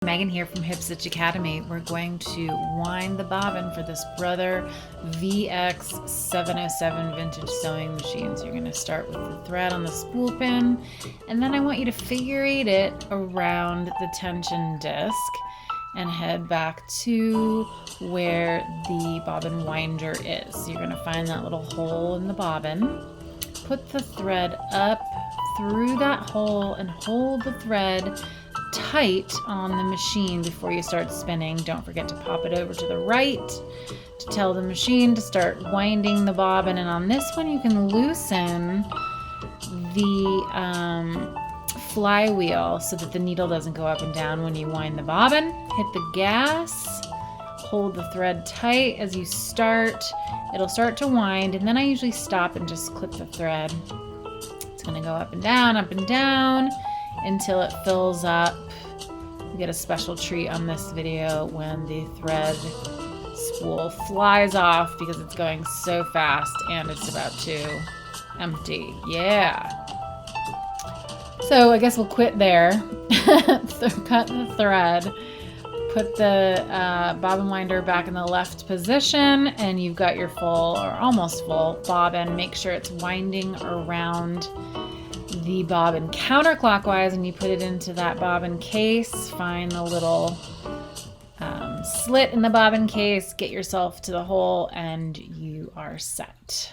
Megan here from Hip Stitch Academy. We're going to wind the bobbin for this Brother VX707 vintage sewing machine. So you're going to start with the thread on the spool pin, and then I want you to figure eight it around the tension disc and head back to where the bobbin winder is. So you're going to find that little hole in the bobbin, put the thread up through that hole and hold the thread tight on the machine before you start spinning. Don't forget to pop it over to the right to tell the machine to start winding the bobbin. And on this one, you can loosen the flywheel so that the needle doesn't go up and down when you wind the bobbin. Hit the gas, hold the thread tight as you start. It'll start to wind, and then I usually stop and just clip the thread. It's going to go up and down until it fills up. You get a special treat on this video when the thread spool flies off because it's going so fast and it's about to empty. Yeah. So I guess we'll quit there. Cut the thread, put the bobbin winder back in the left position, and you've got your full or almost full bobbin. Make sure it's winding around the bobbin counterclockwise, and you put it into that bobbin case. Find the little slit in the bobbin case, get yourself to the hole, and you are set.